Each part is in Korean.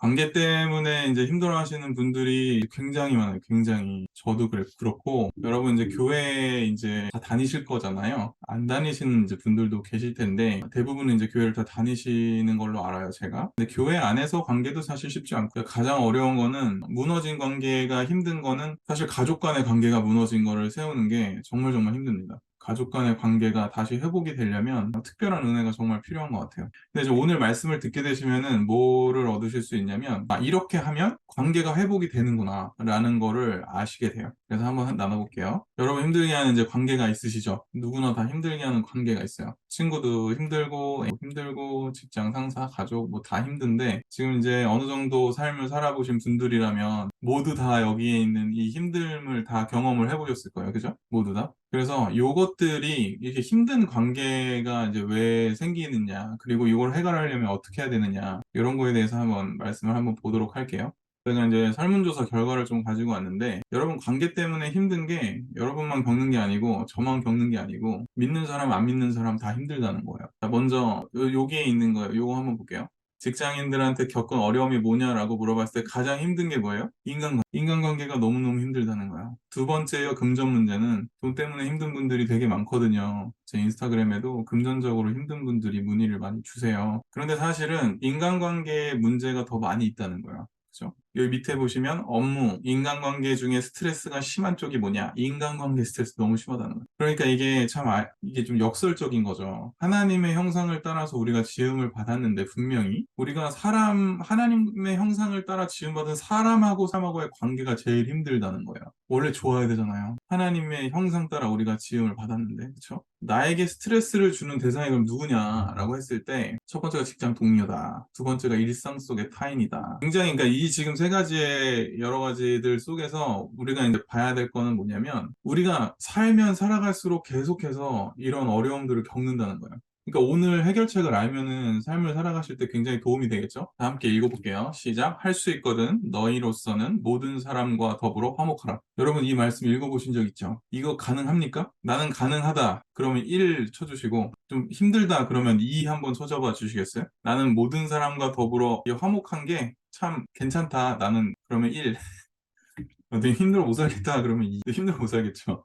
관계 때문에 이제 힘들어하시는 분들이 굉장히 많아요. 굉장히. 저도 그렇고, 여러분 이제 교회에 이제 다 다니실 거잖아요. 안 다니시는 이제 분들도 계실 텐데, 대부분은 이제 교회를 다 다니시는 걸로 알아요, 제가. 근데 교회 안에서 관계도 사실 쉽지 않고요. 가장 어려운 거는 무너진 관계가 힘든 거는 사실 가족 간의 관계가 무너진 거를 세우는 게 정말 정말 힘듭니다. 가족 간의 관계가 다시 회복이 되려면 특별한 은혜가 정말 필요한 것 같아요. 근데 이제 오늘 말씀을 듣게 되시면은 뭐를 얻으실 수 있냐면, 이렇게 하면 관계가 회복이 되는구나 라는 거를 아시게 돼요. 그래서 한번 나눠볼게요. 여러분 힘들게 하는 이제 관계가 있으시죠? 누구나 다 힘들게 하는 관계가 있어요. 친구도 힘들고 직장 상사 가족 뭐 다 힘든데, 지금 이제 어느 정도 삶을 살아보신 분들이라면 모두 다 여기에 있는 이 힘듦을 다 경험을 해보셨을 거예요. 그죠? 모두 다. 그래서 요것들이 이렇게 힘든 관계가 이제 왜 생기느냐, 그리고 이걸 해결하려면 어떻게 해야 되느냐, 이런 거에 대해서 말씀을 한번 보도록 할게요. 제가 이제 설문조사 결과를 좀 가지고 왔는데, 여러분 관계 때문에 힘든 게 여러분만 겪는 게 아니고 저만 겪는 게 아니고 믿는 사람 안 믿는 사람 다 힘들다는 거예요. 자, 먼저 여기에 있는 거예요. 요거 한번 볼게요. 직장인들한테 겪은 어려움이 뭐냐라고 물어봤을 때 가장 힘든 게 뭐예요? 인간관계가 너무너무 힘들다는 거예요. 두 번째요, 금전 문제는 돈 때문에 힘든 분들이 되게 많거든요. 제 인스타그램에도 금전적으로 힘든 분들이 문의를 많이 주세요. 그런데 사실은 인간관계에 문제가 더 많이 있다는 거예요. 그죠? 여기 밑에 보시면 업무, 인간관계 중에 스트레스가 심한 쪽이 뭐냐? 인간관계 스트레스 너무 심하다는 거예요. 그러니까 이게 참, 이게 좀 역설적인 거죠. 하나님의 형상을 따라서 우리가 지음을 받았는데 분명히 우리가 하나님의 형상을 따라 지음받은 사람하고 사람하고의 관계가 제일 힘들다는 거예요. 원래 좋아야 되잖아요. 하나님의 형상 따라 우리가 지음을 받았는데, 그쵸? 나에게 스트레스를 주는 대상이 그럼 누구냐라고 했을 때, 첫 번째가 직장 동료다. 두 번째가 일상 속의 타인이다. 굉장히, 그러니까 이 지금 세 가지의 여러 가지들 속에서 우리가 이제 봐야 될 거는 뭐냐면, 우리가 살면 살아갈수록 계속해서 이런 어려움들을 겪는다는 거예요. 그러니까 오늘 해결책을 알면은 삶을 살아가실 때 굉장히 도움이 되겠죠? 다 함께 읽어볼게요. 시작. 할 수 있거든. 너희로서는 모든 사람과 더불어 화목하라. 여러분 이 말씀 읽어보신 적 있죠? 이거 가능합니까? 나는 가능하다. 그러면 1 쳐주시고, 좀 힘들다 그러면 2 한번 쳐줘봐 주시겠어요? 나는 모든 사람과 더불어 이 화목한 게 참 괜찮다. 나는 그러면 1. 되게 힘들어 못 살겠다 그러면 힘들어 못 살겠죠.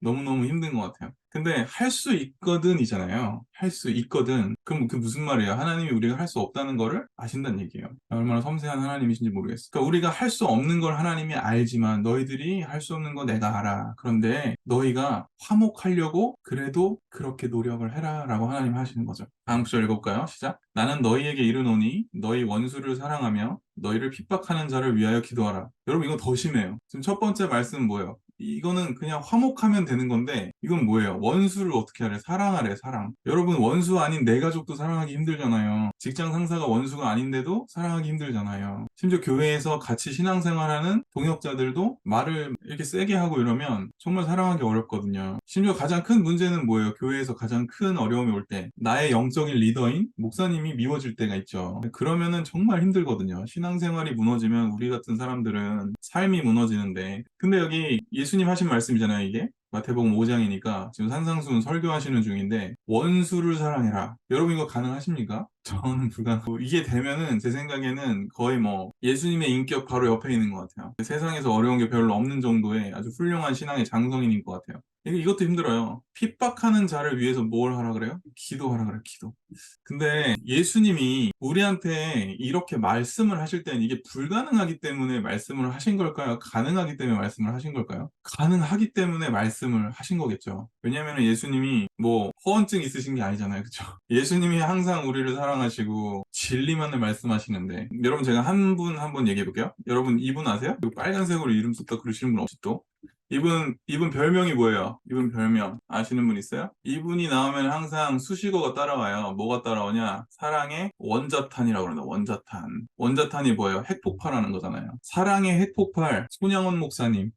너무너무 힘든 것 같아요. 근데 할 수 있거든이잖아요. 할 수 있거든. 그럼 그 무슨 말이에요? 하나님이 우리가 할 수 없다는 거를 아신다는 얘기예요. 얼마나 섬세한 하나님이신지 모르겠어요. 그러니까 우리가 할 수 없는 걸 하나님이 알지만 너희들이 할 수 없는 거 내가 알아. 그런데 너희가 화목하려고 그래도 그렇게 노력을 해라 라고 하나님 하시는 거죠. 다음 구절 읽어볼까요? 시작. 나는 너희에게 이르노니 너희 원수를 사랑하며 너희를 핍박하는 자를 위하여 기도하라. 여러분 이건 더 심해요. 지금 첫 번째 말씀은 뭐예요? 이거는 그냥 화목하면 되는 건데 이건 뭐예요? 원수를 어떻게 하래? 사랑하래, 사랑. 여러분 원수 아닌 내 가족도 사랑하기 힘들잖아요. 직장 상사가 원수가 아닌데도 사랑하기 힘들잖아요. 심지어 교회에서 같이 신앙생활하는 동역자들도 말을 이렇게 세게 하고 이러면 정말 사랑하기 어렵거든요. 심지어 가장 큰 문제는 뭐예요? 교회에서 가장 큰 어려움이 올 때 나의 영적인 리더인 목사님이 미워질 때가 있죠. 그러면은 정말 힘들거든요. 신앙생활이 무너지면 우리 같은 사람들은 삶이 무너지는데, 근데 여기 예수님 하신 말씀이잖아요, 이게. 마태복음 5장이니까 지금 산상수훈 설교하시는 중인데 원수를 사랑해라. 여러분 이거 가능하십니까? 저는 불가능. 이게 되면은 제 생각에는 거의 뭐 예수님의 인격 바로 옆에 있는 것 같아요. 세상에서 어려운 게 별로 없는 정도의 아주 훌륭한 신앙의 장성인인 것 같아요. 이것도 힘들어요. 핍박하는 자를 위해서 뭘 하라 그래요? 기도하라 그래요, 기도. 근데 예수님이 우리한테 이렇게 말씀을 하실 때는 이게 불가능하기 때문에 말씀을 하신 걸까요? 가능하기 때문에 말씀을 하신 걸까요? 가능하기 때문에 말씀을 하신 거겠죠. 왜냐하면 예수님이 뭐 허언증 있으신 게 아니잖아요. 그쵸? 예수님이 항상 우리를 사랑하시고 진리만을 말씀하시는데, 여러분 제가 한 분 한 분 얘기해 볼게요. 여러분 이분 아세요? 그 빨간색으로 이름 썼다 그러시는 분 없이 또? 이분 별명이 뭐예요? 이분 별명 아시는 분 있어요? 이분이 나오면 항상 수식어가 따라와요. 뭐가 따라오냐? 사랑의 원자탄이라고 그러는데, 원자탄. 원자탄이 뭐예요? 핵폭발하는 거잖아요. 사랑의 핵폭발, 손양원 목사님.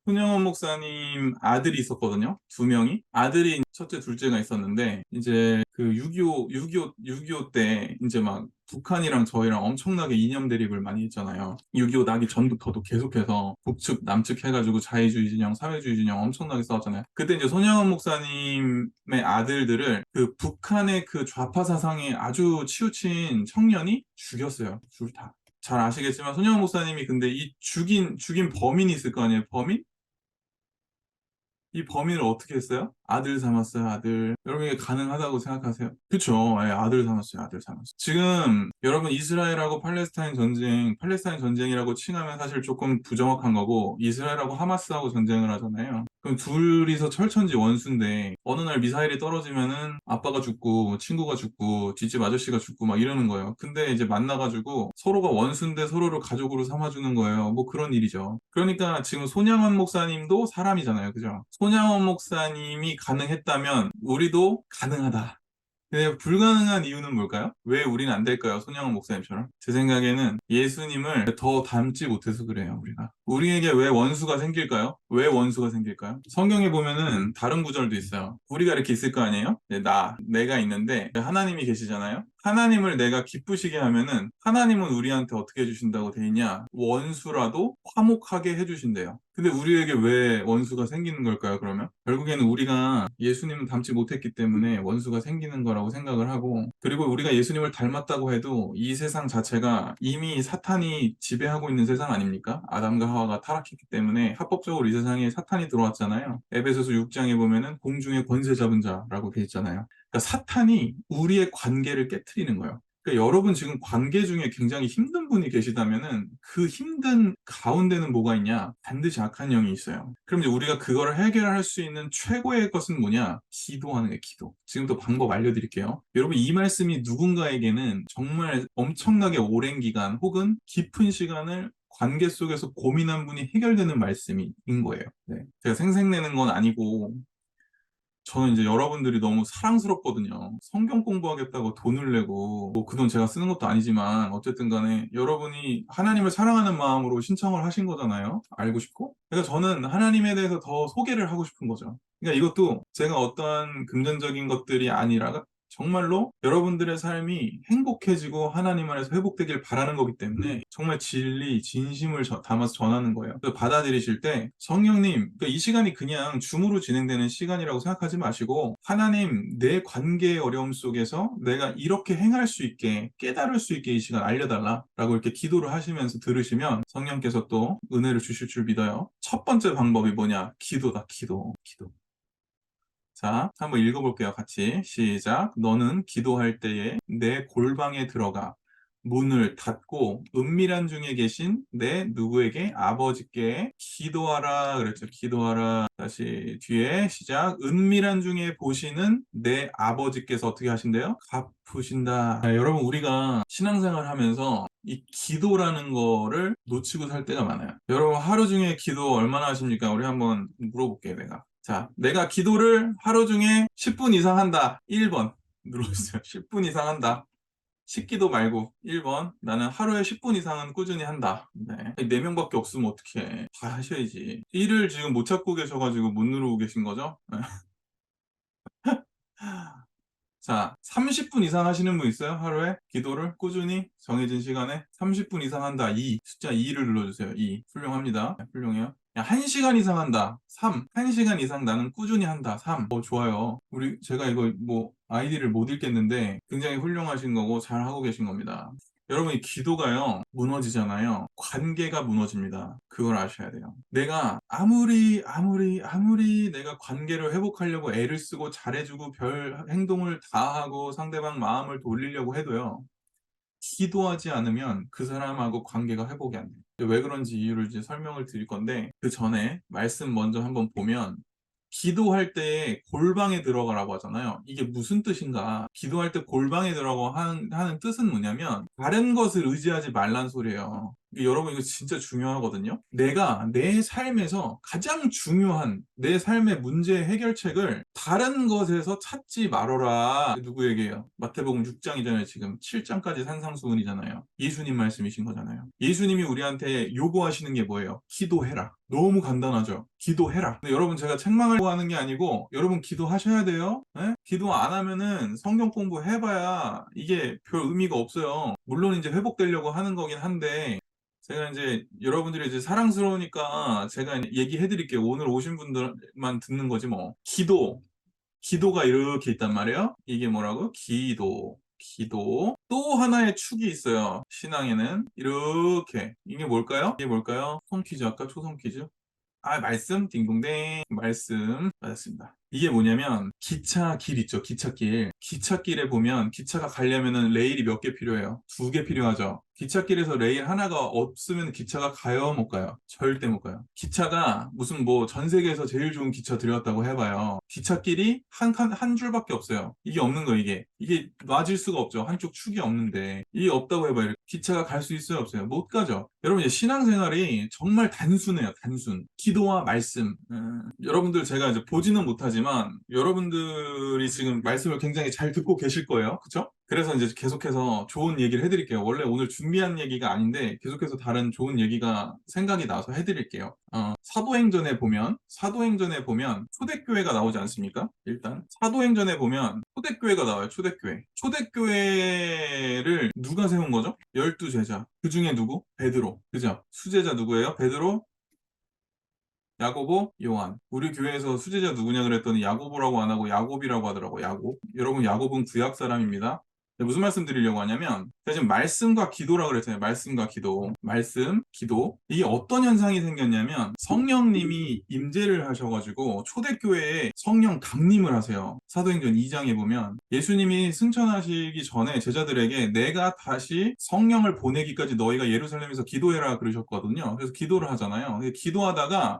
손양원 목사님 아들이 있었거든요. 두 명이. 아들이 첫째, 둘째가 있었는데, 이제 그 6.25때 이제 막 북한이랑 저희랑 엄청나게 이념 대립을 많이 했잖아요. 6.25 나기 전부터도 계속해서 북측, 남측 해가지고 자유주의 진영, 사회주의 진영 엄청나게 싸웠잖아요. 그때 이제 손양원 목사님의 아들들을 그 북한의 그 좌파 사상에 아주 치우친 청년이 죽였어요. 둘 다. 잘 아시겠지만 손양원 목사님이 근데 이 죽인 범인이 있을 거 아니에요? 범인? 이 범인을 어떻게 했어요? 아들 삼았어요, 아들. 여러분 이게 가능하다고 생각하세요? 그쵸? 예, 아들 삼았어요, 아들 삼았어요. 지금 여러분 이스라엘하고 팔레스타인 전쟁이라고 칭하면 사실 조금 부정확한 거고, 이스라엘하고 하마스하고 전쟁을 하잖아요. 그럼 둘이서 철천지 원수인데 어느 날 미사일이 떨어지면은 아빠가 죽고 친구가 죽고 뒷집 아저씨가 죽고 막 이러는 거예요. 근데 이제 만나가지고 서로가 원수인데 서로를 가족으로 삼아주는 거예요. 뭐 그런 일이죠. 그러니까 지금 손양원 목사님도 사람이잖아요. 그죠? 손양원 목사님이 가능했다면 우리도 가능하다. 근데 불가능한 이유는 뭘까요? 왜 우리는 안 될까요? 손양원 목사님처럼. 제 생각에는 예수님을 더 닮지 못해서 그래요, 우리가. 우리에게 왜 원수가 생길까요? 왜 원수가 생길까요? 성경에 보면은 다른 구절도 있어요. 우리가 이렇게 있을 거 아니에요? 네, 내가 있는데 하나님이 계시잖아요? 하나님을 내가 기쁘시게 하면은 하나님은 우리한테 어떻게 해주신다고 돼 있냐? 원수라도 화목하게 해주신대요. 근데 우리에게 왜 원수가 생기는 걸까요, 그러면? 결국에는 우리가 예수님을 닮지 못했기 때문에 원수가 생기는 거라고 생각을 하고, 그리고 우리가 예수님을 닮았다고 해도 이 세상 자체가 이미 사탄이 지배하고 있는 세상 아닙니까? 아담과 하와가 타락했기 때문에 합법적으로 이 세상에 사탄이 들어왔잖아요. 에베소서 6장에 보면은 공중의 권세 잡은 자라고 돼 있잖아요. 그러니까 사탄이 우리의 관계를 깨트리는 거예요. 그러니까 여러분 지금 관계 중에 굉장히 힘든 분이 계시다면은 그 힘든 가운데는 뭐가 있냐? 반드시 악한 영이 있어요. 그럼 이제 우리가 그거를 해결할 수 있는 최고의 것은 뭐냐? 기도하는 게 기도. 지금 또 방법 알려드릴게요. 여러분 이 말씀이 누군가에게는 정말 엄청나게 오랜 기간 혹은 깊은 시간을 관계 속에서 고민한 분이 해결되는 말씀인 거예요. 네. 제가 생색내는 건 아니고 저는 이제 여러분들이 너무 사랑스럽거든요. 성경 공부하겠다고 돈을 내고, 뭐 그 돈 제가 쓰는 것도 아니지만, 어쨌든 간에 여러분이 하나님을 사랑하는 마음으로 신청을 하신 거잖아요. 알고 싶고. 그러니까 저는 하나님에 대해서 더 소개를 하고 싶은 거죠. 그러니까 이것도 제가 어떠한 금전적인 것들이 아니라 정말로 여러분들의 삶이 행복해지고 하나님 안에서 회복되길 바라는 거기 때문에 정말 진리, 진심을 담아서 전하는 거예요. 그래서 받아들이실 때 성령님, 그러니까 이 시간이 그냥 줌으로 진행되는 시간이라고 생각하지 마시고 하나님, 내 관계의 어려움 속에서 내가 이렇게 행할 수 있게 깨달을 수 있게 이 시간 알려달라라고 이렇게 기도를 하시면서 들으시면 성령께서 또 은혜를 주실 줄 믿어요. 첫 번째 방법이 뭐냐? 기도다, 기도. 자, 한번 읽어볼게요. 같이. 시작. 너는 기도할 때에 내 골방에 들어가 문을 닫고 은밀한 중에 계신 내 누구에게 아버지께 기도하라. 그랬죠. 기도하라. 다시 뒤에 시작. 은밀한 중에 보시는 내 아버지께서 어떻게 하신대요? 갚으신다. 자, 여러분 우리가 신앙생활 하면서 이 기도라는 거를 놓치고 살 때가 많아요. 여러분 하루 중에 기도 얼마나 하십니까? 우리 한번 물어볼게요, 내가. 자, 내가 기도를 하루 중에 10분 이상 한다. 1번 눌러주세요. 10분 이상 한다. 식기도 말고 1번 나는 하루에 10분 이상은 꾸준히 한다. 네. 4명밖에 없으면 어떡해. 다 하셔야지. 일을 지금 못 찾고 계셔가지고 못 누르고 계신 거죠? 자, 30분 이상 하시는 분 있어요? 하루에? 기도를 꾸준히 정해진 시간에 30분 이상 한다. 2. 숫자 2를 눌러주세요. 2. 훌륭합니다. 네, 훌륭해요. 야, 1시간 이상 한다. 3. 1시간 이상 나는 꾸준히 한다. 3. 좋아요. 제가 이거 뭐 아이디를 못 읽겠는데 굉장히 훌륭하신 거고 잘 하고 계신 겁니다. 여러분, 이 기도가요, 무너지잖아요. 관계가 무너집니다. 그걸 아셔야 돼요. 내가 아무리 내가 관계를 회복하려고 애를 쓰고 잘해주고 별 행동을 다 하고 상대방 마음을 돌리려고 해도요, 기도하지 않으면 그 사람하고 관계가 회복이 안 돼요. 왜 그런지 이유를 이제 설명을 드릴 건데, 그 전에 말씀 먼저 한번 보면, 기도할 때 골방에 들어가라고 하잖아요. 이게 무슨 뜻인가? 기도할 때 골방에 들어가고 하는 뜻은 뭐냐면 다른 것을 의지하지 말란 소리예요. 여러분, 이거 진짜 중요하거든요. 내가 내 삶에서 가장 중요한 내 삶의 문제 해결책을 다른 것에서 찾지 말아라. 누구에게요? 마태복음 6장이잖아요. 지금 7장까지 산상수훈이잖아요. 예수님 말씀이신 거잖아요. 예수님이 우리한테 요구하시는 게 뭐예요? 기도해라. 너무 간단하죠. 기도해라. 근데 여러분, 제가 책망을 하는 게 아니고 여러분 기도하셔야 돼요. 네? 기도 안 하면은 성경 공부 해봐야 이게 별 의미가 없어요. 물론 이제 회복되려고 하는 거긴 한데, 제가 이제 여러분들이 이제 사랑스러우니까 제가 얘기해 드릴게요. 오늘 오신 분들만 듣는 거지 뭐. 기도가 이렇게 있단 말이에요. 이게 뭐라고? 기도. 또 하나의 축이 있어요. 신앙에는 이렇게. 이게 뭘까요? 손 퀴즈, 아까 초성 퀴즈. 말씀? 딩동댕. 말씀. 맞았습니다. 이게 뭐냐면, 기차길 있죠, 기찻길. 기찻길에 보면, 기차가 가려면은 레일이 몇 개 필요해요? 2개 필요하죠. 기찻길에서 레일 하나가 없으면 기차가 가요, 못 가요? 절대 못 가요. 기차가 무슨 뭐 전 세계에서 제일 좋은 기차 들였다고 해봐요. 기찻길이 한 줄밖에 없어요. 이게 없는 거예요, 이게. 이게 놔질 수가 없죠. 한쪽 축이 없는데. 이게 없다고 해봐요. 기차가 갈 수 있어요, 없어요? 못 가죠. 여러분, 이제 신앙생활이 정말 단순해요, 단순. 기도와 말씀. 여러분들 제가 이제 보지는 못하지만 여러분들이 지금 말씀을 굉장히 잘 듣고 계실 거예요. 그쵸? 그래서 이제 계속해서 좋은 얘기를 해드릴게요. 원래 오늘 준비한 얘기가 아닌데 계속해서 다른 좋은 얘기가 생각이 나서 해드릴게요. 사도행전에 보면 초대교회가 나오지 않습니까? 일단 사도행전에 보면 초대교회가 나와요. 초대교회를 누가 세운 거죠? 12제자. 그 중에 누구? 베드로. 그죠? 수제자 누구예요? 베드로, 야고보, 요한. 우리 교회에서 수제자 누구냐 그랬더니 야고보라고 안 하고 야곱이라고 하더라고. 야곱. 여러분, 야곱은 구약 사람입니다. 무슨 말씀 드리려고 하냐면, 제가 지금 말씀과 기도라고 그랬잖아요. 말씀과 기도. 말씀, 기도. 이게 어떤 현상이 생겼냐면, 성령님이 임재를 하셔가지고 초대교회에 성령 강림을 하세요. 사도행전 2장에 보면 예수님이 승천하시기 전에 제자들에게 내가 다시 성령을 보내기까지 너희가 예루살렘에서 기도해라 그러셨거든요. 그래서 기도를 하잖아요. 기도하다가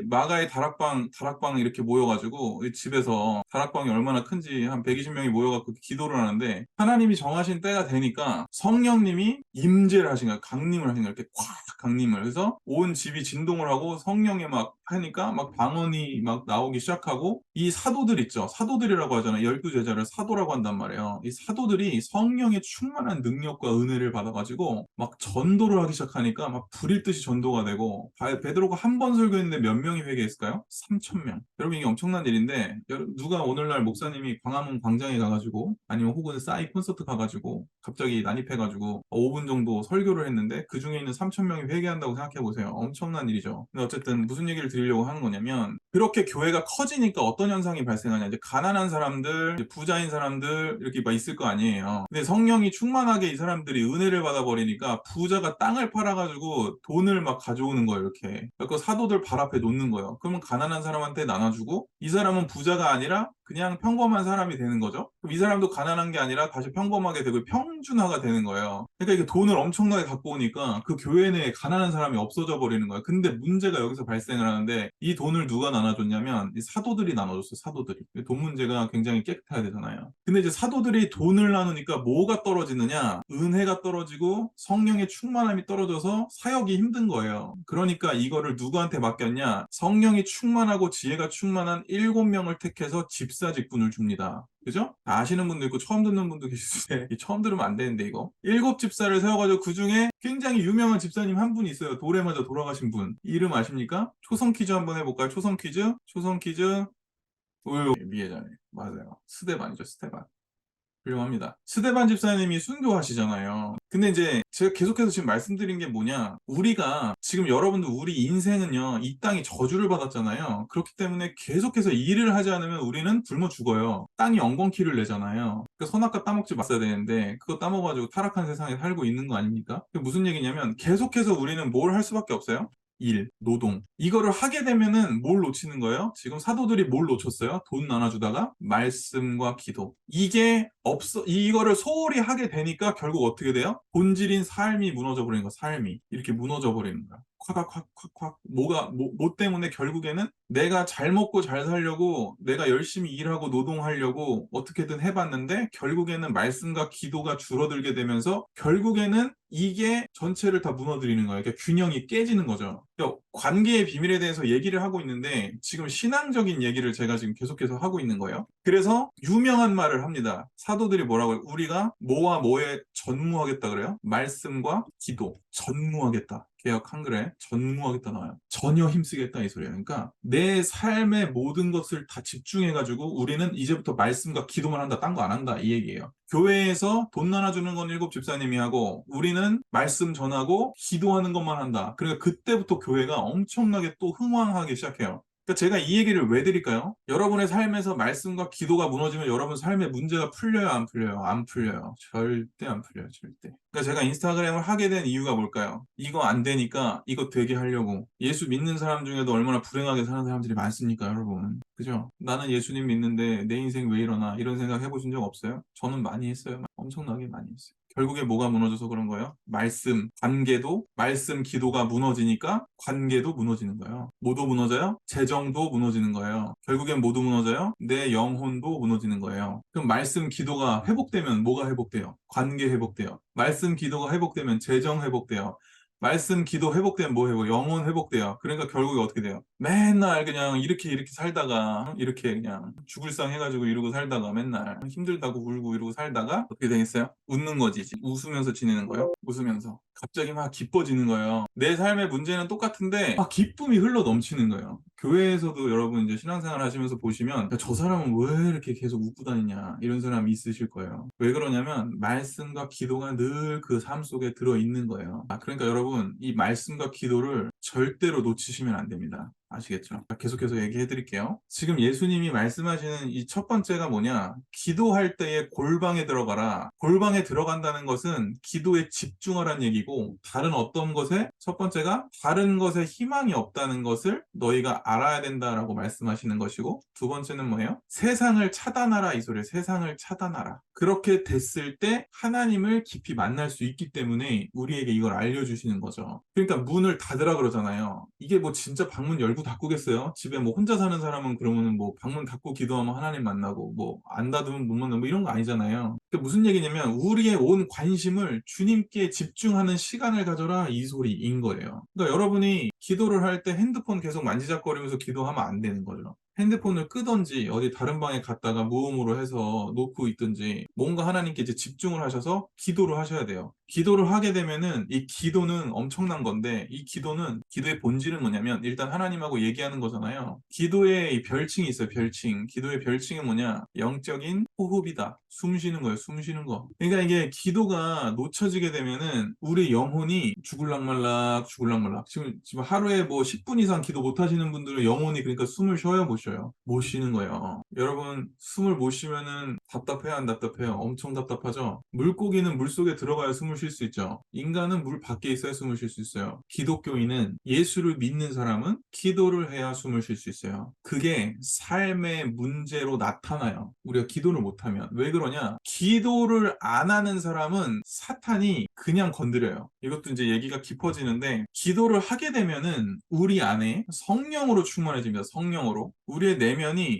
마가의 다락방 이렇게 모여가지고 집에서, 다락방이 얼마나 큰지 한 120명이 모여갖고 기도를 하는데, 하나님이 정하신 때가 되니까 성령님이 임재를 하신 거예요. 강림을 하신 거예요. 이렇게 콱 강림을. 그래서 온 집이 진동을 하고 성령에 막 하니까 막 방언이 막 나오기 시작하고, 이 사도들 있죠. 사도들이라고 하잖아요. 12제자를 사도라고 한단 말이에요. 이 사도들이 성령의 충만한 능력과 은혜를 받아가지고 막 전도를 하기 시작하니까 막 불일 듯이 전도가 되고, 베드로가 한 번 설교했는데 몇 명이 회개했을까요? 3,000명. 여러분, 이게 엄청난 일인데, 누가 오늘날 목사님이 광화문 광장에 가가지고 아니면 혹은 싸이 콘서트 가가지고 갑자기 난입해가지고 5분 정도 설교를 했는데 그 중에 있는 3,000명이 회개한다고 생각해보세요. 엄청난 일이죠. 근데 어쨌든 무슨 얘기를 드리려고 하는 거냐면, 그렇게 교회가 커지니까 어떤 현상이 발생하냐. 이제 가난한 사람들, 이제 부자인 사람들 이렇게 막 있을 거 아니에요. 근데 성령이 충만하게 이 사람들이 은혜를 받아버리니까 부자가 땅을 팔아가지고 돈을 막 가져오는 거예요. 이렇게. 그 사도들 발 앞에 놓는 거예요. 그러면 가난한 사람한테 나눠주고, 이 사람은 부자가 아니라 그냥 평범한 사람이 되는 거죠. 그럼 이 사람도 가난한 게 아니라 다시 평범하게 되고 평준화가 되는 거예요. 그러니까 이게 돈을 엄청나게 갖고 오니까 그 교회 내에 가난한 사람이 없어져 버리는 거예요. 근데 문제가 여기서 발생을 하는데, 이 돈을 누가 나눠줬냐면 이 사도들이 나눠줬어요. 사도들이. 돈 문제가 굉장히 깨끗해야 되잖아요. 근데 이제 사도들이 돈을 나누니까 뭐가 떨어지느냐? 은혜가 떨어지고 성령의 충만함이 떨어져서 사역이 힘든 거예요. 그러니까 이거를 누구한테 맡겼냐? 성령이 충만하고 지혜가 충만한 7명을 택해서 집사 직분을 줍니다. 그죠? 아시는 분도 있고 처음 듣는 분도 계실 텐데, 처음 들으면 안 되는데 이거. 7집사를 세워가지고 그 중에 굉장히 유명한 집사님 한 분이 있어요. 돌에 맞아 돌아가신 분. 이름 아십니까? 초성 퀴즈 한번 해볼까요? 초성 퀴즈. 미에자네. 맞아요. 스데반이죠, 스데반. 훌륭합니다. 스데반 집사님이 순교하시잖아요. 근데 이제 제가 계속해서 지금 말씀드린 게 뭐냐, 우리가 지금 여러분들 우리 인생은요, 이 땅이 저주를 받았잖아요. 그렇기 때문에 계속해서 일을 하지 않으면 우리는 굶어 죽어요. 땅이 엉겅퀴를 내잖아요. 그 선악과 따먹지 말아야 되는데 그거 따먹어가지고 타락한 세상에 살고 있는 거 아닙니까? 그게 무슨 얘기냐면, 계속해서 우리는 뭘 할 수밖에 없어요? 일, 노동. 이거를 하게 되면은 뭘 놓치는 거예요? 지금 사도들이 뭘 놓쳤어요? 돈 나눠주다가 말씀과 기도. 이게 없어. 이거를 소홀히 하게 되니까 결국 어떻게 돼요? 본질인 삶이 무너져 버리는 거야. 삶이 이렇게 무너져 버리는 거야. 콱콱콱콱콱 뭐 때문에 결국에는 내가 잘 먹고 잘 살려고 내가 열심히 일하고 노동하려고 어떻게든 해봤는데 결국에는 말씀과 기도가 줄어들게 되면서 결국에는 이게 전체를 다 무너뜨리는 거예요. 그러니까 균형이 깨지는 거죠. 그러니까 관계의 비밀에 대해서 얘기를 하고 있는데 지금 신앙적인 얘기를 제가 지금 계속해서 하고 있는 거예요. 그래서 유명한 말을 합니다. 사도들이 뭐라고 해요? 우리가 뭐와 뭐에 전무하겠다 그래요? 말씀과 기도. 전무하겠다. 개역 한글에 전무하겠다 나와요. 전혀 힘쓰겠다 이 소리예요. 그러니까 내 삶의 모든 것을 다 집중해가지고 우리는 이제부터 말씀과 기도만 한다. 딴 거 안 한다. 이 얘기예요. 교회에서 돈 나눠주는 건 7집사님이 하고 우리는 말씀 전하고 기도하는 것만 한다. 그러니까 그때부터 교회가 엄청나게 또 흥왕하기 시작해요. 그러니까 제가 이 얘기를 왜 드릴까요? 여러분의 삶에서 말씀과 기도가 무너지면 여러분 삶의 문제가 풀려요, 안 풀려요? 안 풀려요. 절대 안 풀려요, 절대. 그러니까 제가 인스타그램을 하게 된 이유가 뭘까요? 이거 안 되니까 이거 되게 하려고. 예수 믿는 사람 중에도 얼마나 불행하게 사는 사람들이 많습니까, 여러분? 그죠? 나는 예수님 믿는데 내 인생 왜 이러나 이런 생각 해보신 적 없어요? 저는 많이 했어요. 엄청나게 많이 했어요. 결국에 뭐가 무너져서 그런 거예요? 말씀, 관계도, 말씀, 기도가 무너지니까 관계도 무너지는 거예요. 뭐도 무너져요? 재정도 무너지는 거예요. 결국엔 뭐도 무너져요? 내 영혼도 무너지는 거예요. 그럼 말씀, 기도가 회복되면 뭐가 회복돼요? 관계 회복돼요. 말씀, 기도가 회복되면 재정 회복돼요. 말씀, 기도 회복되면 뭐 회복? 영혼 회복돼요. 그러니까 결국에 어떻게 돼요? 맨날 그냥 이렇게 살다가 이렇게 그냥 죽을 상 해가지고 이러고 살다가 맨날 힘들다고 울고 이러고 살다가 어떻게 되겠어요? 웃는 거지. 웃으면서 지내는 거예요. 웃으면서. 갑자기 막 기뻐지는 거예요. 내 삶의 문제는 똑같은데 막 기쁨이 흘러 넘치는 거예요. 교회에서도 여러분 이제 신앙생활 하시면서 보시면 야, 저 사람은 왜 이렇게 계속 웃고 다니냐 이런 사람이 있으실 거예요. 왜 그러냐면 말씀과 기도가 늘 그 삶 속에 들어있는 거예요. 그러니까 여러분 이 말씀과 기도를 절대로 놓치시면 안 됩니다. 아시겠죠? 계속해서 얘기해 드릴게요. 지금 예수님이 말씀하시는 이 첫 번째가 뭐냐? 기도할 때에 골방에 들어가라. 골방에 들어간다는 것은 기도에 집중하라는 얘기고 다른 어떤 것에 첫 번째가 다른 것에 희망이 없다는 것을 너희가 알아야 된다라고 말씀하시는 것이고 두 번째는 뭐예요? 세상을 차단하라 이 소리예요. 세상을 차단하라. 그렇게 됐을 때 하나님을 깊이 만날 수 있기 때문에 우리에게 이걸 알려주시는 거죠. 그러니까 문을 닫으라 그러잖아요. 이게 뭐 진짜 방문 열고 닫고겠어요? 집에 뭐 혼자 사는 사람은 그러면은 뭐 방문 닫고 기도하면 하나님 만나고 뭐 안 닫으면 못 만나고 뭐 이런 거 아니잖아요. 그러니까 무슨 얘기냐면 우리의 온 관심을 주님께 집중하는 시간을 가져라 이 소리인 거예요. 그러니까 여러분이 기도를 할 때 핸드폰 계속 만지작거리면서 기도하면 안 되는 거죠. 핸드폰을 끄던지 어디 다른 방에 갔다가 무음으로 해서 놓고 있든지 뭔가 하나님께 이제 집중을 하셔서 기도를 하셔야 돼요. 기도를 하게 되면은 이 기도는 엄청난 건데 이 기도의 본질은 뭐냐면 일단 하나님하고 얘기하는 거잖아요. 기도의 이 별칭이 있어요. 별칭. 기도의 별칭은 뭐냐? 영적인 호흡이다. 숨 쉬는 거예요. 숨 쉬는 거. 그러니까 이게 기도가 놓쳐지게 되면은 우리 영혼이 죽을락말락 지금 하루에 뭐 10분 이상 기도 못 하시는 분들은 영혼이 그러니까 숨을 쉬어요, 못 쉬어요? 못 쉬는 거예요. 여러분 숨을 못 쉬면은 답답해요, 안 답답해요? 엄청 답답하죠? 물고기는 물속에 들어가야 숨을 쉴 수 있죠. 인간은 물 밖에 있어야 숨을 쉴 수 있어요. 기독교인은 예수를 믿는 사람은 기도를 해야 숨을 쉴 수 있어요. 그게 삶의 문제로 나타나요. 우리가 기도를 못하면. 왜 그러냐? 기도를 안 하는 사람은 사탄이 그냥 건드려요. 이것도 이제 얘기가 깊어지는데 기도를 하게 되면은 우리 안에 성령으로 충만해집니다. 성령으로. 우리의 내면이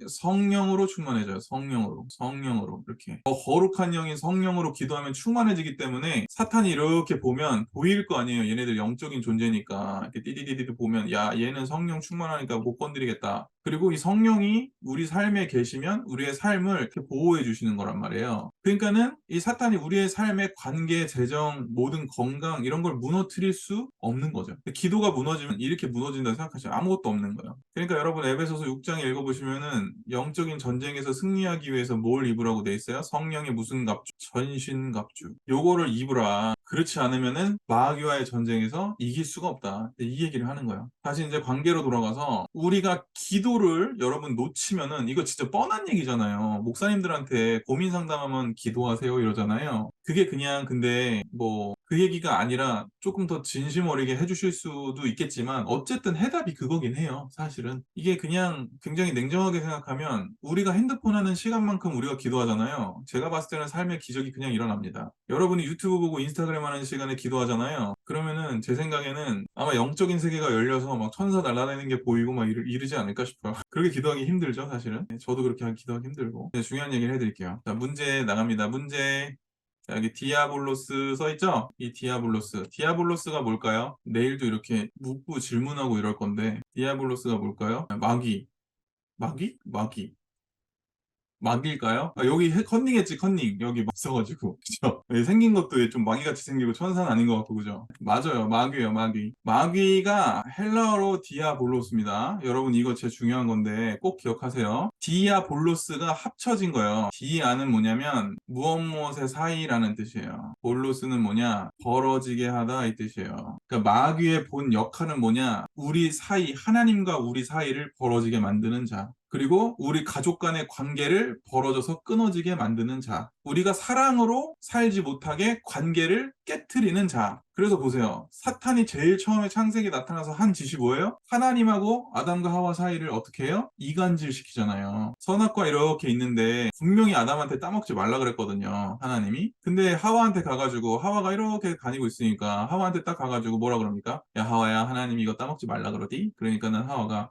성령으로 충만해져요. 성령으로 이렇게 거룩한 영인 성령으로 기도하면 충만해지기 때문에 사탄이 이렇게 보면 보일 거 아니에요. 얘네들 영적인 존재니까 이렇게 띠디디디 보면 야 얘는 성령 충만하니까 못 건드리겠다. 그리고 이 성령이 우리 삶에 계시면 우리의 삶을 이렇게 보호해 주시는 거란 말이에요. 그러니까는 이 사탄이 우리의 삶의 관계, 재정, 모든 건강 이런 걸 무너뜨릴 수 없는 거죠. 기도가 무너지면 이렇게 무너진다고 생각하시면 아무것도 없는 거예요. 그러니까 여러분 에베소서 6장에 읽어보시면은 영적인 전쟁에서 승리하기 위해서 뭘 입으라고 돼 있어요? 성령의 무슨 갑주? 전신갑주. 요거를 입으라. 그렇지 않으면은 마귀와의 전쟁에서 이길 수가 없다. 이 얘기를 하는 거예요. 다시 이제 관계로 돌아가서 우리가 기도를 여러분 놓치면은 이거 진짜 뻔한 얘기잖아요. 목사님들한테 왜 고민 상담하면 기도하세요 이러잖아요. 그게 그냥 근데 뭐 그 얘기가 아니라 조금 더 진심 어리게 해주실 수도 있겠지만 어쨌든 해답이 그거긴 해요. 사실은 이게 그냥 굉장히 냉정하게 생각하면 우리가 핸드폰 하는 시간만큼 우리가 기도하잖아요. 제가 봤을 때는 삶의 기적이 그냥 일어납니다. 여러분이 유튜브 보고 인스타그램 하는 시간에 기도하잖아요. 그러면은 제 생각에는 아마 영적인 세계가 열려서 막 천사 날아다니는 게 보이고 막 이러지 않을까 싶어요. 그렇게 기도하기 힘들죠, 사실은. 네, 저도 그렇게 기도하기 힘들고. 네, 중요한 얘기를 해드릴게요. 자, 문제 나갑니다. 문제. 자, 여기 디아블로스 써 있죠? 이 디아블로스. 디아블로스가 뭘까요? 내일도 이렇게 묻고 질문하고 이럴 건데, 디아블로스가 뭘까요? 마귀. 마귀? 마귀. 마귀일까요? 아, 여기 컨닝했지, 컨닝. 여기 막 있어가지고. 그죠? 예, 생긴 것도 좀 마귀같이 생기고 천사는 아닌 것 같고, 그죠? 맞아요. 마귀예요, 마귀. 마귀가 헬라어로 디아볼로스입니다. 여러분, 이거 제일 중요한 건데 꼭 기억하세요. 디아볼로스가 합쳐진 거예요. 디아는 뭐냐면, 무엇 무엇의 사이라는 뜻이에요. 볼로스는 뭐냐? 벌어지게 하다 이 뜻이에요. 그러니까 마귀의 본 역할은 뭐냐? 우리 사이, 하나님과 우리 사이를 벌어지게 만드는 자. 그리고 우리 가족 간의 관계를 벌어져서 끊어지게 만드는 자. 우리가 사랑으로 살지 못하게 관계를 깨트리는 자. 그래서 보세요. 사탄이 제일 처음에 창세기에 나타나서 한 짓이 뭐예요? 하나님하고 아담과 하와 사이를 어떻게 해요? 이간질 시키잖아요. 선악과 이렇게 있는데 분명히 아담한테 따먹지 말라 그랬거든요. 하나님이. 근데 하와한테 가가지고 하와가 이렇게 다니고 있으니까 하와한테 딱 가가지고 뭐라 그럽니까? 야 하와야 하나님이 이거 따먹지 말라 그러디? 그러니까는 하와가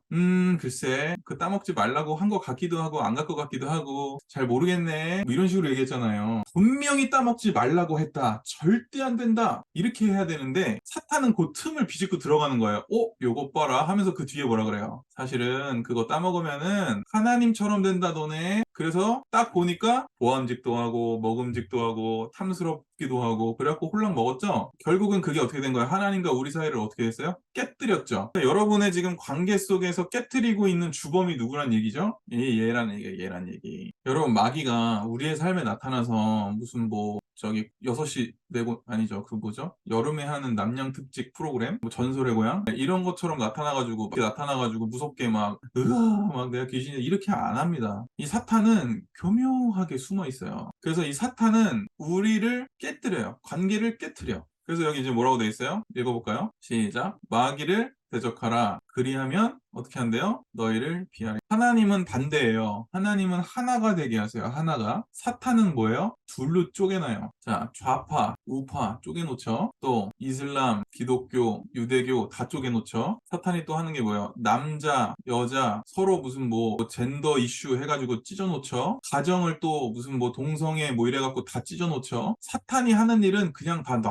글쎄 그 따먹지 말라고 한 것 같기도 하고 안 갈 것 같기도 하고 잘 모르겠네. 뭐 이런 식으로 얘기했잖아요. 분명히 따먹지 말라고 했다. 절대 안 된다. 이렇게 해야 되는데 사탄은 그 틈을 비집고 들어가는 거예요. 요것 봐라 하면서 그 뒤에 뭐라 그래요. 사실은 그거 따먹으면은 하나님처럼 된다 너네. 그래서 딱 보니까 보암직도 하고 먹음직도 하고 탐스럽기도 하고 그래갖고 홀랑 먹었죠. 결국은 그게 어떻게 된 거예요? 하나님과 우리 사이를 어떻게 했어요? 깨뜨렸죠. 그러니까 여러분의 지금 관계 속에서 깨뜨리고 있는 주범이 누구란 얘기죠? 얘란 얘기예요. 얘란 얘기. 여러분 마귀가 우리의 삶에 나타나서 무슨 뭐 저기 6시 내고 아니죠. 그 뭐죠? 여름에 하는 남양 특집 프로그램 뭐 전설의 고향 이런 것처럼 나타나가지고 무섭게 막 으아 막 내가 귀신이 이렇게 안 합니다. 이 사탄은 교묘하게 숨어 있어요. 그래서 이 사탄은 우리를 깨뜨려요. 관계를 깨뜨려. 그래서 여기 이제 뭐라고 돼 있어요? 읽어볼까요? 시작. 마귀를 대적하라. 그리하면 어떻게 한대요? 너희를 피하리. 하나님은 반대예요. 하나님은 하나가 되게 하세요. 하나가. 사탄은 뭐예요? 둘로 쪼개놔요. 자, 좌파, 우파 쪼개놓죠. 또 이슬람, 기독교, 유대교 다 쪼개놓죠. 사탄이 또 하는 게 뭐예요? 남자, 여자 서로 무슨 뭐 젠더 이슈 해가지고 찢어놓죠. 가정을 또 무슨 뭐 동성애 뭐 이래갖고 다 찢어놓죠. 사탄이 하는 일은 그냥 다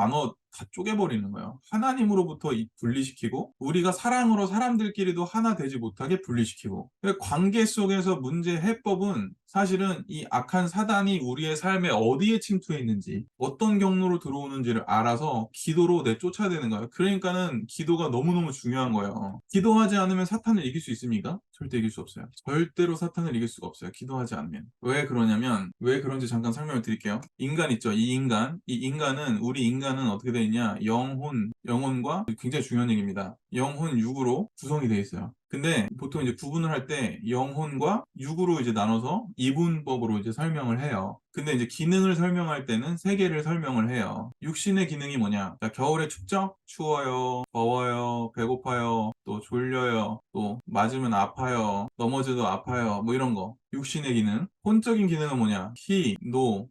쪼개버리는 거예요. 하나님으로부터 분리시키고 우리가 사랑으로 사람들끼리도 하나 되지 못하게 분리시키고 관계 속에서 문제 해법은 사실은 이 악한 사단이 우리의 삶에 어디에 침투해 있는지 어떤 경로로 들어오는지를 알아서 기도로 내쫓아야 되는 거예요. 그러니까는 기도가 너무너무 중요한 거예요. 기도하지 않으면 사탄을 이길 수 있습니까? 절대 이길 수 없어요. 절대로 사탄을 이길 수가 없어요. 기도하지 않으면. 왜 그러냐면 왜 그런지 잠깐 설명을 드릴게요. 인간 있죠. 우리 인간은 어떻게 되어 있냐? 영혼과 굉장히 중요한 얘기입니다. 영혼, 육으로 구성이 되어 있어요. 근데 보통 이제 구분을 할 때 영혼과 육으로 이제 나눠서 이분법으로 이제 설명을 해요. 근데 이제 기능을 설명할 때는 세 개를 설명을 해요. 육신의 기능이 뭐냐? 자, 겨울에 춥죠? 추워요, 더워요, 배고파요, 또 졸려요, 또 맞으면 아파요, 넘어져도 아파요, 뭐 이런 거. 육신의 기능. 혼적인 기능은 뭐냐? 희, 노,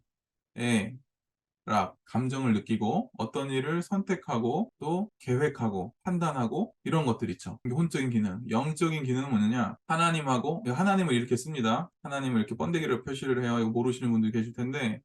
애, 감정을 느끼고 어떤 일을 선택하고 또 계획하고 판단하고 이런 것들 있죠. 이게 혼적인 기능. 영적인 기능은 뭐냐냐? 하나님을 이렇게 씁니다. 하나님을 이렇게 번데기로 표시를 해요. 이거 모르시는 분들이 계실 텐데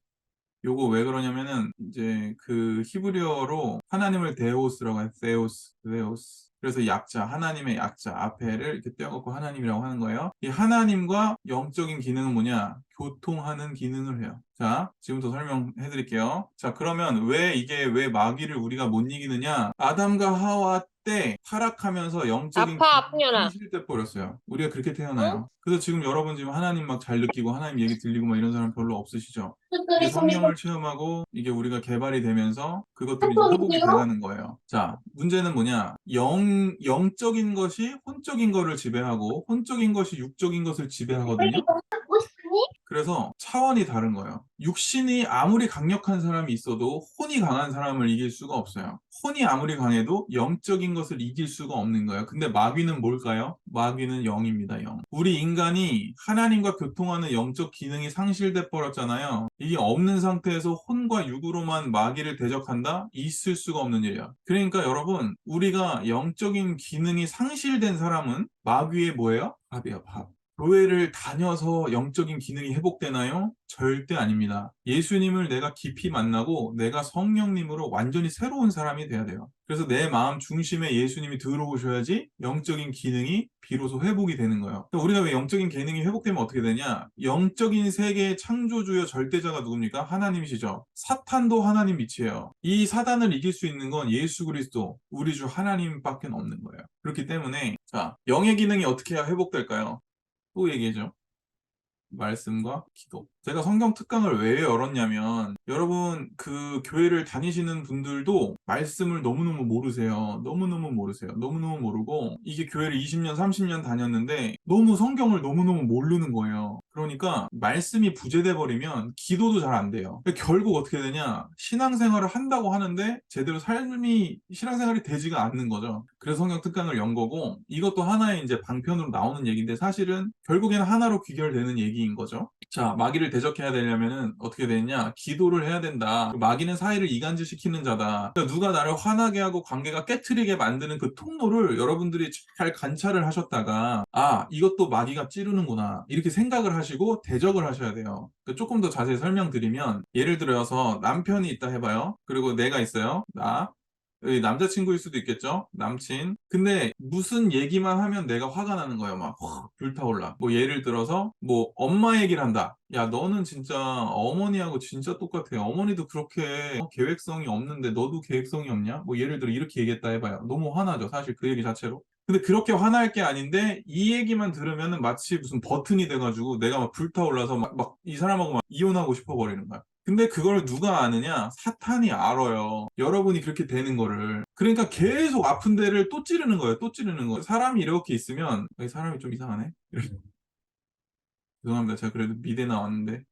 요거 왜 그러냐면은 이제 그 히브리어로 하나님을 데오스라고 해요. 데오스. 그래서 약자, 하나님의 약자 앞에를 이렇게 떼어갖고 하나님이라고 하는 거예요. 이 하나님과 영적인 기능은 뭐냐? 교통하는 기능을 해요. 자, 지금부터 설명해 드릴게요. 자, 그러면 왜 마귀를 우리가 못 이기느냐? 아담과 하와 때 타락하면서 영적인 아파, 기능이 아프냐나. 상실돼 버렸어요. 우리가 그렇게 응? 태어나요. 그래서 지금 여러분 지금 하나님 막 잘 느끼고 하나님 얘기 들리고 막 이런 사람 별로 없으시죠? 이게 성령을 체험하고 이게 우리가 개발이 되면서 그것들이 이제 회복이 돼가는 거예요. 자, 문제는 뭐냐? 영적인 것이 혼적인 거를 지배하고 혼적인 것이 육적인 것을 지배하거든요. 그래서 차원이 다른 거예요. 육신이 아무리 강력한 사람이 있어도 혼이 강한 사람을 이길 수가 없어요. 혼이 아무리 강해도 영적인 것을 이길 수가 없는 거예요. 근데 마귀는 뭘까요? 마귀는 영입니다, 영. 우리 인간이 하나님과 교통하는 영적 기능이 상실돼 버렸잖아요. 이게 없는 상태에서 혼과 육으로만 마귀를 대적한다? 있을 수가 없는 일이야. 그러니까 여러분, 우리가 영적인 기능이 상실된 사람은 마귀의 뭐예요? 밥이에요, 밥. 교회를 다녀서 영적인 기능이 회복되나요? 절대 아닙니다. 예수님을 내가 깊이 만나고 내가 성령님으로 완전히 새로운 사람이 돼야 돼요. 그래서 내 마음 중심에 예수님이 들어오셔야지 영적인 기능이 비로소 회복이 되는 거예요. 그러니까 우리가 왜 영적인 기능이 회복되면 어떻게 되냐? 영적인 세계의 창조주여 절대자가 누굽니까? 하나님이시죠. 사탄도 하나님 빛이에요. 이 사단을 이길 수 있는 건 예수 그리스도, 우리 주 하나님밖에 없는 거예요. 그렇기 때문에 자, 영의 기능이 어떻게 해야 회복될까요? 또 얘기해줘. 말씀과 기도. 제가 성경 특강을 왜 열었냐면 여러분 그 교회를 다니시는 분들도 말씀을 너무너무 모르세요. 너무너무 모르세요. 너무너무 모르고 이게 교회를 20년, 30년 다녔는데 너무 성경을 너무너무 모르는 거예요. 그러니까 말씀이 부재돼 버리면 기도도 잘 안 돼요. 결국 어떻게 되냐? 신앙생활을 한다고 하는데 제대로 삶이 신앙생활이 되지가 않는 거죠. 그래서 성경 특강을 연 거고 이것도 하나의 이제 방편으로 나오는 얘기인데 사실은 결국에는 하나로 귀결되는 얘기인 거죠. 자, 마귀를 대적해야 되려면은 어떻게 되느냐? 기도를 해야 된다. 마귀는 사이를 이간질시키는 자다. 그러니까 누가 나를 화나게 하고 관계가 깨트리게 만드는 그 통로를 여러분들이 잘 관찰을 하셨다가 아, 이것도 마귀가 찌르는구나. 이렇게 생각을 하시고 대적을 하셔야 돼요. 그러니까 조금 더 자세히 설명드리면 예를 들어서 남편이 있다 해봐요. 그리고 내가 있어요. 나. 여기 남자친구일 수도 있겠죠? 남친. 근데 무슨 얘기만 하면 내가 화가 나는 거예요. 막 확 불타올라. 뭐 예를 들어서 뭐 엄마 얘기를 한다. 야, 너는 진짜 어머니하고 진짜 똑같아. 어머니도 그렇게 계획성이 없는데 너도 계획성이 없냐? 뭐 예를 들어 이렇게 얘기했다 해봐요. 너무 화나죠. 사실 그 얘기 자체로. 근데 그렇게 화날 게 아닌데 이 얘기만 들으면은 마치 무슨 버튼이 돼가지고 내가 막 불타올라서 막 이 사람하고 막 이혼하고 싶어 버리는 거야. 근데 그걸 누가 아느냐? 사탄이 알아요. 여러분이 그렇게 되는 거를. 그러니까 계속 아픈 데를 또 찌르는 거예요. 또 찌르는 거예요. 사람이 이렇게 있으면, 사람이 좀 이상하네? 죄송합니다. 제가 그래도 미대 나왔는데.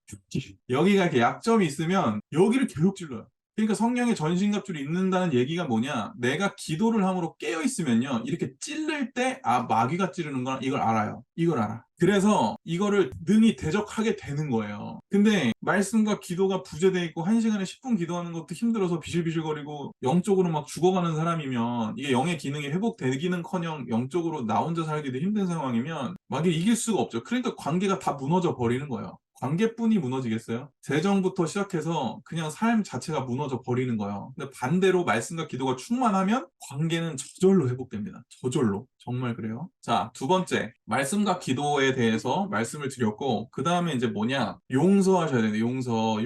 여기가 이렇게 약점이 있으면 여기를 계속 찔러요. 그러니까 성령의 전신갑주를 입는다는 얘기가 뭐냐? 내가 기도를 함으로 깨어 있으면요. 이렇게 찔릴 때, 아, 마귀가 찌르는구나. 이걸 알아요. 이걸 알아. 그래서 이거를 능히 대적하게 되는 거예요. 근데 말씀과 기도가 부재되어 있고 1시간에 10분 기도하는 것도 힘들어서 비실비실거리고 영적으로 막 죽어가는 사람이면 이게 영의 기능이 회복되기는커녕 영적으로 나 혼자 살기도 힘든 상황이면 마귀를 이길 수가 없죠. 그러니까 관계가 다 무너져 버리는 거예요. 관계뿐이 무너지겠어요? 재정부터 시작해서 그냥 삶 자체가 무너져 버리는 거예요. 근데 반대로 말씀과 기도가 충만하면 관계는 저절로 회복됩니다. 저절로. 정말 그래요. 자, 두 번째. 말씀과 기도에 대해서 말씀을 드렸고, 그 다음에 이제 뭐냐? 용서하셔야 되는데, 용서.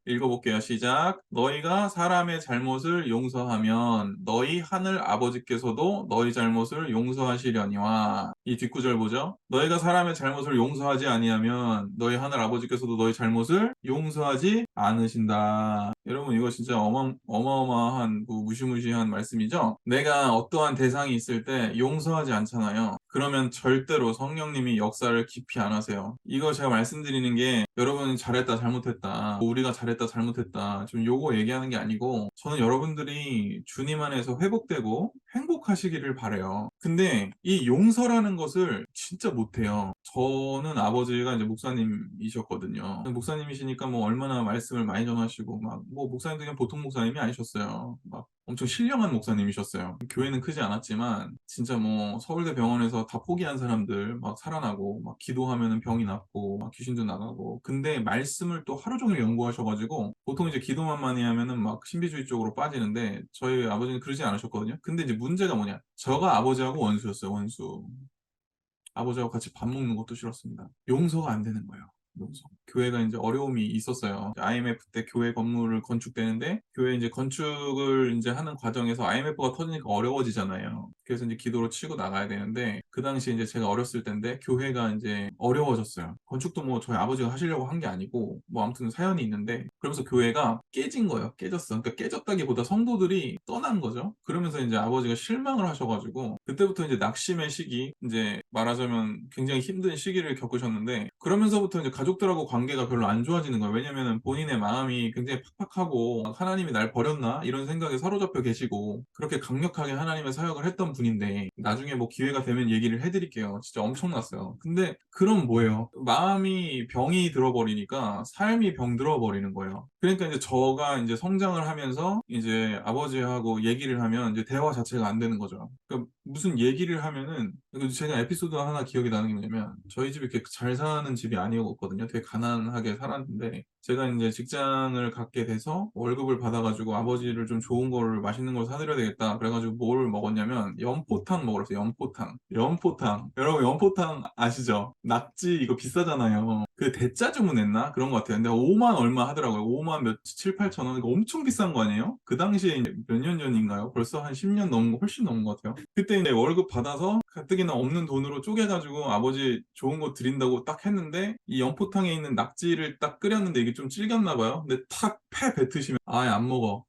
읽어볼게요. 시작. 너희가 사람의 잘못을 용서하면 너희 하늘 아버지께서도 너희 잘못을 용서하시려니와. 이 뒷구절 보죠? 너희가 사람의 잘못을 용서하지 아니하면 너희 하늘 아버지께서도 너희 잘못을 용서하지 않으신다. 여러분 이거 진짜 어마어마한 무시무시한 말씀이죠? 내가 어떠한 대상이 있을 때 용서하지 않잖아요. 그러면 절대로 성령님이 역사를 깊이 안 하세요. 이거 제가 말씀드리는 게 여러분 잘했다 잘못했다 우리가 잘했다 잘못했다 좀 요거 얘기하는 게 아니고 저는 여러분들이 주님 안에서 회복되고 행복하시기를 바래요. 근데 이 용서라는 것을 진짜 못해요. 저는 아버지가 이제 목사님이셨거든요. 목사님이시니까 뭐 얼마나 말씀을 많이 전하시고 막 뭐 목사님도 그냥 보통 목사님이 아니셨어요. 막 엄청 신령한 목사님이셨어요. 교회는 크지 않았지만 진짜 뭐 서울대 병원에서 다 포기한 사람들 막 살아나고 막 기도하면은 병이 낫고 막 귀신도 나가고 근데 말씀을 또 하루 종일 연구하셔가지고 보통 이제 기도만 많이 하면은 막 신비주의 쪽으로 빠지는데 저희 아버지는 그러지 않으셨거든요. 근데 이제 문제가 뭐냐? 저가 아버지하고 원수였어요. 원수. 아버지하고 같이 밥 먹는 것도 싫었습니다. 용서가 안 되는 거예요. 용서. 교회가 이제 어려움이 있었어요. IMF 때 교회 건물을 건축되는데 교회 이제 건축을 이제 하는 과정에서 IMF가 터지니까 어려워지잖아요. 그래서 이제 기도로 치고 나가야 되는데 그 당시 이제 제가 어렸을 때인데 교회가 이제 어려워졌어요. 건축도 뭐 저희 아버지가 하시려고 한 게 아니고 뭐 아무튼 사연이 있는데 그러면서 교회가 깨진 거예요. 깨졌어. 그러니까 깨졌다기보다 성도들이 떠난 거죠. 그러면서 이제 아버지가 실망을 하셔가지고 그때부터 이제 낙심의 시기 이제 말하자면 굉장히 힘든 시기를 겪으셨는데 그러면서부터 이제 가족들하고 관계가 별로 안 좋아지는 거예요. 왜냐면은 본인의 마음이 굉장히 팍팍하고 하나님이 날 버렸나 이런 생각에 사로잡혀 계시고 그렇게 강력하게 하나님의 사역을 했던 분인데, 나중에 뭐 기회가 되면 얘기를 해드릴게요. 진짜 엄청났어요. 근데 그럼 뭐예요? 마음이 병이 들어버리니까 삶이 병 들어버리는 거예요. 그러니까 이제 저가 이제 성장을 하면서 이제 아버지하고 얘기를 하면 이제 대화 자체가 안 되는 거죠. 그러니까 무슨 얘기를 하면은, 제가 에피소드 하나 기억이 나는 게 뭐냐면, 저희 집이 이렇게 잘 사는 집이 아니었거든요. 되게 가난하게 살았는데, 제가 이제 직장을 갖게 돼서 월급을 받아가지고 아버지를 좀 좋은 거를, 맛있는 걸 사드려야 되겠다. 그래가지고 뭘 먹었냐면 연포탕 먹으러 왔어요. 연포탕. 여러분, 연포탕 아시죠? 낙지 이거 비싸잖아요. 그 대짜 주문했나? 그런 것 같아요. 근데 5만 얼마 하더라고요. 5만 몇, 7, 8천 원. 이거 엄청 비싼 거 아니에요? 그 당시에 몇 년 전인가요? 벌써 한 10년 넘은 거, 훨씬 넘은 것 같아요. 그때 이제 월급 받아서 가뜩이나 없는 돈으로 쪼개가지고 아버지 좋은 거 드린다고 딱 했는데, 이 연포탕에 있는 낙지를 딱 끓였는데 이게 좀 질겼나 봐요. 근데 탁 패 뱉으시면 아예 안 먹어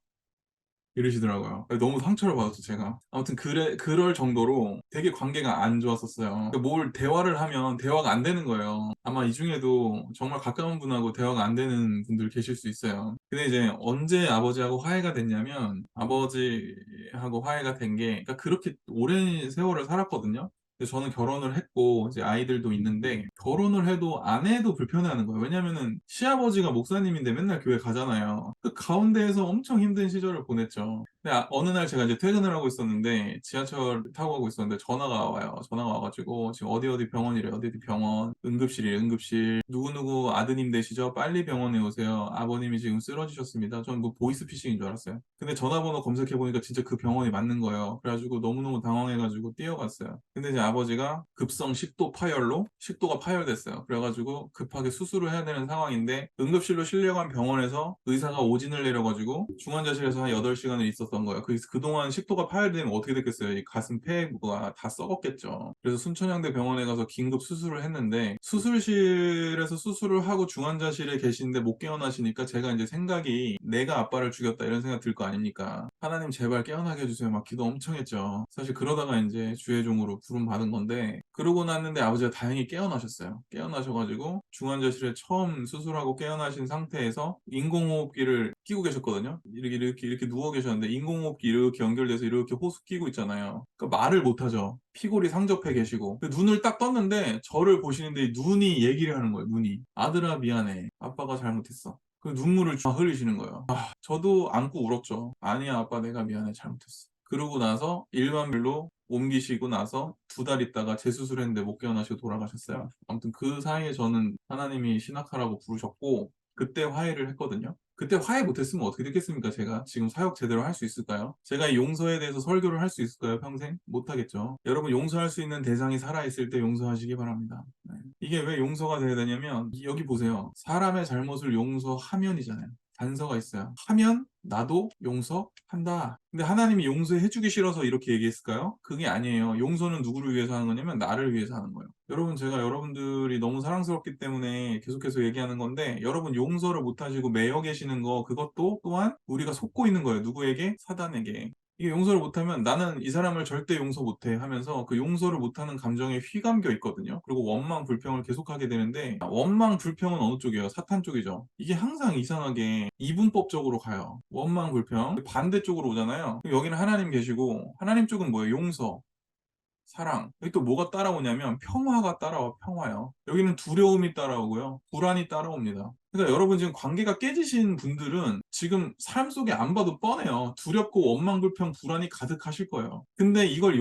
이러시더라고요. 너무 상처를 받았죠, 제가. 아무튼 그럴 정도로 되게 관계가 안 좋았었어요. 그러니까 뭘 대화를 하면 대화가 안 되는 거예요. 아마 이 중에도 정말 가까운 분하고 대화가 안 되는 분들 계실 수 있어요. 근데 이제 언제 아버지하고 화해가 됐냐면, 아버지하고 화해가 된 게, 그러니까 그렇게 오랜 세월을 살았거든요. 근데 저는 결혼을 했고 이제 아이들도 있는데, 결혼을 해도 아내도 불편해하는 거예요. 왜냐면은 시아버지가 목사님인데 맨날 교회 가잖아요. 그 가운데에서 엄청 힘든 시절을 보냈죠. 근데 어느 날 제가 이제 퇴근을 하고 있었는데, 지하철 타고 가고 있었는데 전화가 와요. 전화가 와가지고 지금 어디 어디 병원이래. 어디 어디 병원, 응급실이래. 응급실. 누구누구 아드님 되시죠? 빨리 병원에 오세요. 아버님이 지금 쓰러지셨습니다. 전 뭐 보이스피싱인 줄 알았어요. 근데 전화번호 검색해보니까 진짜 그 병원이 맞는 거예요. 그래가지고 너무너무 당황해가지고 뛰어갔어요. 근데 이제 아버지가 급성 식도 파열로 식도가 파열됐어요. 그래가지고 급하게 수술을 해야 되는 상황인데, 응급실로 실려간 병원에서 의사가 오진을 내려가지고 중환자실에서 한 8시간을 있었던 거예요. 그동안 식도가 파열되면 어떻게 됐겠어요? 이 가슴 폐부가 다 썩었겠죠. 그래서 순천향대 병원에 가서 긴급 수술을 했는데, 수술실에서 수술을 하고 중환자실에 계신데 못 깨어나시니까 제가 이제 생각이, 내가 아빠를 죽였다 이런 생각 들 거 아닙니까? 하나님 제발 깨어나게 해주세요. 막 기도 엄청 했죠. 사실 그러다가 이제 주의종으로 부름 받은 건데, 그러고 났는데 아버지가 다행히 깨어나셨어요. 깨어나셔가지고 중환자실에 처음 수술하고 깨어나신 상태에서 인공호흡기를 끼고 계셨거든요. 이렇게 누워 계셨는데 인공호흡기 이렇게 연결돼서 이렇게 호수 끼고 있잖아요. 그러니까 말을 못하죠. 피골이 상접해 계시고 눈을 딱 떴는데 저를 보시는데 눈이 얘기를 하는 거예요. 눈이, 아들아 미안해, 아빠가 잘못했어. 그 눈물을 쫙 흘리시는 거예요. 저도 안고 울었죠. 아니야 아빠, 내가 미안해, 잘못했어. 그러고 나서 일반별로 옮기시고 나서 2달 있다가 재수술했는데 못 깨어나시고 돌아가셨어요. 아무튼 그 사이에 저는 하나님이 신학하라고 부르셨고, 그때 화해를 했거든요. 그때 화해 못했으면 어떻게 됐겠습니까? 제가 지금 사역 제대로 할 수 있을까요? 제가 이 용서에 대해서 설교를 할 수 있을까요? 평생? 못하겠죠. 여러분, 용서할 수 있는 대상이 살아있을 때 용서하시기 바랍니다. 네. 이게 왜 용서가 돼야 되냐면, 여기 보세요. 사람의 잘못을 용서하면이잖아요. 단서가 있어요. 하면 나도 용서한다. 근데 하나님이 용서해주기 싫어서 이렇게 얘기했을까요? 그게 아니에요. 용서는 누구를 위해서 하는 거냐면 나를 위해서 하는 거예요. 여러분, 제가 여러분들이 너무 사랑스럽기 때문에 계속해서 얘기하는 건데, 여러분 용서를 못하시고 매여 계시는 거, 그것도 또한 우리가 속고 있는 거예요. 누구에게? 사단에게. 이게 용서를 못하면 나는 이 사람을 절대 용서 못해 하면서 그 용서를 못하는 감정에 휘감겨 있거든요. 그리고 원망 불평을 계속하게 되는데, 원망 불평은 어느 쪽이에요? 사탄 쪽이죠. 이게 항상 이상하게 이분법적으로 가요. 원망 불평 반대쪽으로 오잖아요. 여기는 하나님 계시고, 하나님 쪽은 뭐예요? 용서, 사랑. 여기 또 뭐가 따라오냐면 평화가 따라와. 평화요. 여기는 두려움이 따라오고요, 불안이 따라옵니다. 그러니까 여러분, 지금 관계가 깨지신 분들은 지금 삶 속에 안 봐도 뻔해요. 두렵고 원망 불평 불안이 가득하실 거예요. 근데 이걸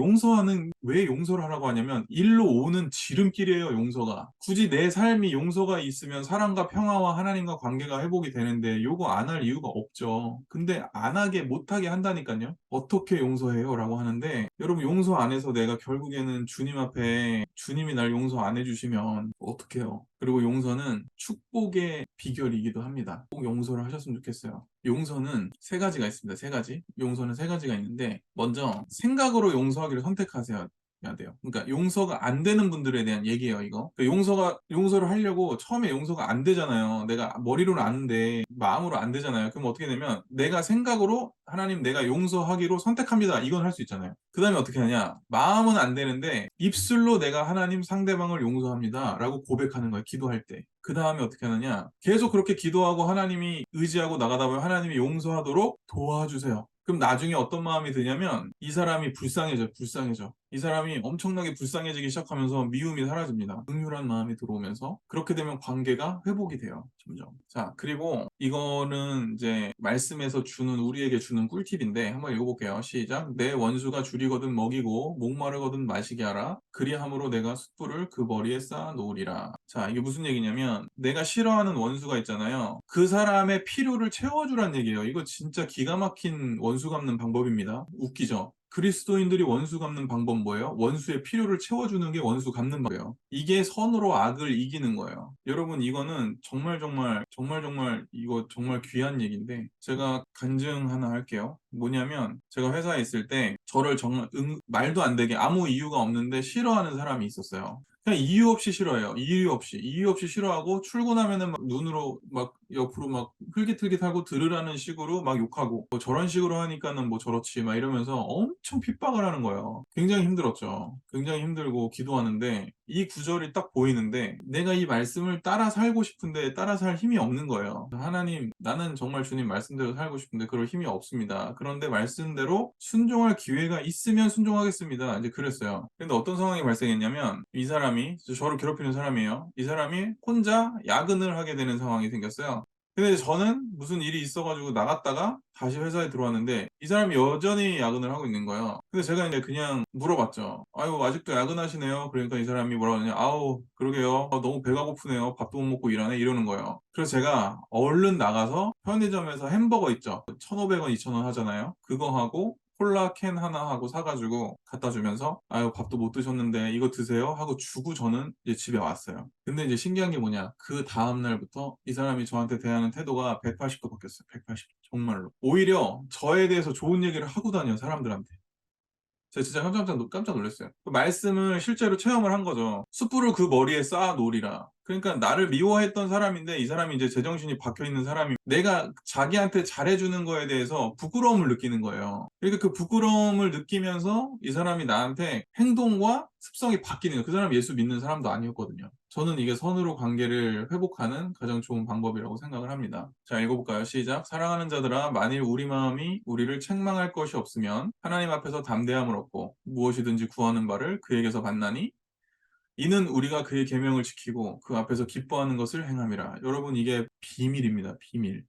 왜 용서를 하라고 하냐면, 일로 오는 지름길이에요. 용서가 굳이 내 삶이 용서가 있으면 사랑과 평화와 하나님과 관계가 회복이 되는데, 요거 안 할 이유가 없죠. 근데 안 하게, 못하게 한다니까요. 어떻게 용서해요? 라고 하는데, 여러분, 용서 안 해서 내가 결국에는 주님 앞에, 주님이 날 용서 안 해주시면 어떡해요? 그리고 용서는 축복의 비결이기도 합니다. 꼭 용서를 하셨으면 좋겠어요. 용서는 3가지가 있습니다. 3가지. 용서는 3가지가 있는데, 먼저 생각으로 용서하기를 선택하세요. 해야 돼요. 그러니까 용서가 안 되는 분들에 대한 얘기예요, 이거. 그러니까 용서를 하려고 처음에 용서가 안 되잖아요. 내가 머리로는 아는데 마음으로 안 되잖아요. 그럼 어떻게 되면 내가 생각으로 하나님 내가 용서하기로 선택합니다. 이건 할 수 있잖아요. 그 다음에 어떻게 하냐? 마음은 안 되는데 입술로 내가 하나님 상대방을 용서합니다. 라고 고백하는 거예요. 기도할 때. 그 다음에 어떻게 하느냐? 계속 그렇게 기도하고 하나님이 의지하고 나가다 보면 하나님이 용서하도록 도와주세요. 그럼 나중에 어떤 마음이 드냐면 이 사람이 불쌍해져. 이 사람이 엄청나게 불쌍해지기 시작하면서 미움이 사라집니다. 긍휼한 마음이 들어오면서 그렇게 되면 관계가 회복이 돼요. 점점. 자, 그리고 이거는 이제 말씀에서 우리에게 주는 꿀팁인데 한번 읽어볼게요. 시작. 내 원수가 줄이거든 먹이고 목마르거든 마시게 하라. 그리함으로 내가 숯불을 그 머리에 쌓아 놓으리라. 자, 이게 무슨 얘기냐면 내가 싫어하는 원수가 있잖아요. 그 사람의 필요를 채워주란 얘기예요. 이거 진짜 기가 막힌 원수 갚는 방법입니다. 웃기죠? 그리스도인들이 원수 갚는 방법 뭐예요? 원수의 필요를 채워주는 게 원수 갚는 거예요. 이게 선으로 악을 이기는 거예요. 여러분 이거는 정말 이거 정말 귀한 얘기인데 제가 간증 하나 할게요. 뭐냐면 제가 회사에 있을 때 저를 정말 말도 안 되게 아무 이유가 없는데 싫어하는 사람이 있었어요. 그냥 이유 없이 싫어해요. 이유 없이 싫어하고 출근하면은 막 눈으로 막 옆으로 막 흘깃흘깃하고 들으라는 식으로 막 욕하고 뭐 저런 식으로 하니까는 뭐 저렇지 막 이러면서 엄청 핍박을 하는 거예요. 굉장히 힘들었죠. 굉장히 힘들고 기도하는데 이 구절이 딱 보이는데 내가 이 말씀을 따라 살고 싶은데 따라 살 힘이 없는 거예요. 하나님, 나는 정말 주님 말씀대로 살고 싶은데 그럴 힘이 없습니다. 그런데 말씀대로 순종할 기회가 있으면 순종하겠습니다. 이제 그랬어요. 근데 어떤 상황이 발생했냐면 이 사람이 저를 괴롭히는 사람이에요. 이 사람이 혼자 야근을 하게 되는 상황이 생겼어요. 근데 저는 무슨 일이 있어가지고 나갔다가 다시 회사에 들어왔는데 이 사람이 여전히 야근을 하고 있는 거예요. 근데 제가 이제 그냥 물어봤죠. 아유, 아직도 야근하시네요. 그러니까 이 사람이 뭐라고 하냐. 아우, 그러게요. 너무 배가 고프네요. 밥도 못 먹고 일하네. 이러는 거예요. 그래서 제가 얼른 나가서 편의점에서 햄버거 있죠. 1,500원, 2,000원 하잖아요. 그거 하고 콜라 캔 하나 하고 사가지고 갖다 주면서 아유 밥도 못 드셨는데 이거 드세요 하고 주고 저는 이제 집에 왔어요. 근데 이제 신기한 게 뭐냐 그 다음날부터 이 사람이 저한테 대하는 태도가 180도 바뀌었어요. 180도 정말로 오히려 저에 대해서 좋은 얘기를 하고 다녀요 사람들한테. 제가 진짜 깜짝 놀랐어요. 그 말씀을 실제로 체험을 한 거죠. 숯불을 그 머리에 쌓아 놓으리라. 그러니까 나를 미워했던 사람인데 이 사람이 이제 제정신이 박혀 있는 사람이 내가 자기한테 잘해주는 거에 대해서 부끄러움을 느끼는 거예요. 그러니까 그 부끄러움을 느끼면서 이 사람이 나한테 행동과 습성이 바뀌는 거예요. 그 사람 예수 믿는 사람도 아니었거든요. 저는 이게 선으로 관계를 회복하는 가장 좋은 방법이라고 생각을 합니다. 자, 읽어볼까요? 시작. 사랑하는 자들아, 만일 우리 마음이 우리를 책망할 것이 없으면 하나님 앞에서 담대함을 얻고 무엇이든지 구하는 바를 그에게서 받나니 이는 우리가 그의 계명을 지키고 그 앞에서 기뻐하는 것을 행함이라. 여러분 이게 비밀입니다. 비밀.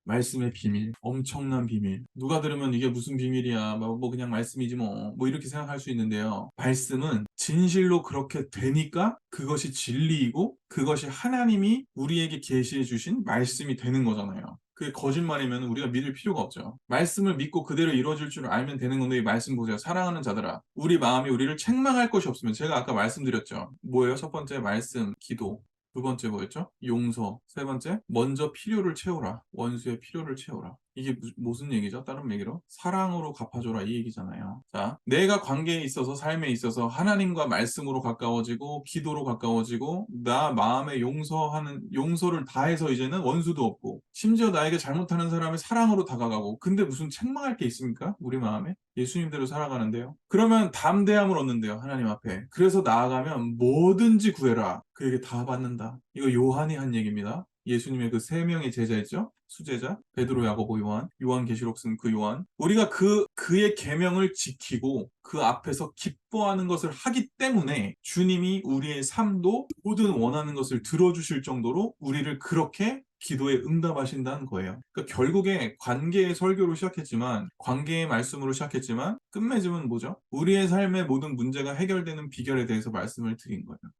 말씀의 비밀. 엄청난 비밀. 누가 들으면 이게 무슨 비밀이야. 뭐 그냥 말씀이지 뭐. 뭐 이렇게 생각할 수 있는데요. 말씀은 진실로 그렇게 되니까 그것이 진리이고 그것이 하나님이 우리에게 계시해 주신 말씀이 되는 거잖아요. 그게 거짓말이면 우리가 믿을 필요가 없죠. 말씀을 믿고 그대로 이루어질 줄 알면 되는 건데 이 말씀 보세요. 사랑하는 자들아. 우리 마음이 우리를 책망할 것이 없으면 제가 아까 말씀드렸죠. 뭐예요? 첫 번째 말씀, 기도. 두 번째 뭐였죠? 용서. 세 번째, 먼저 필요를 채우라. 원수의 필요를 채우라. 이게 무슨 얘기죠? 다른 얘기로? 사랑으로 갚아줘라 이 얘기잖아요. 자, 내가 관계에 있어서 삶에 있어서 하나님과 말씀으로 가까워지고 기도로 가까워지고 나 마음에 용서를 다해서 이제는 원수도 없고 심지어 나에게 잘못하는 사람을 사랑으로 다가가고 근데 무슨 책망할 게 있습니까? 우리 마음에? 예수님대로 살아가는데요. 그러면 담대함을 얻는데요. 하나님 앞에. 그래서 나아가면 뭐든지 구해라. 그에게 다 받는다. 이거 요한이 한 얘기입니다. 예수님의 그 세 명의 제자 있죠? 수제자, 베드로, 야고보, 요한계시록 쓴 그 요한. 우리가 그의 계명을 지키고 그 앞에서 기뻐하는 것을 하기 때문에 주님이 우리의 삶도 모든 원하는 것을 들어주실 정도로 우리를 그렇게 기도에 응답하신다는 거예요. 그러니까 결국에 관계의 설교로 시작했지만 관계의 말씀으로 시작했지만 끝맺음은 뭐죠? 우리의 삶의 모든 문제가 해결되는 비결에 대해서 말씀을 드린 거예요.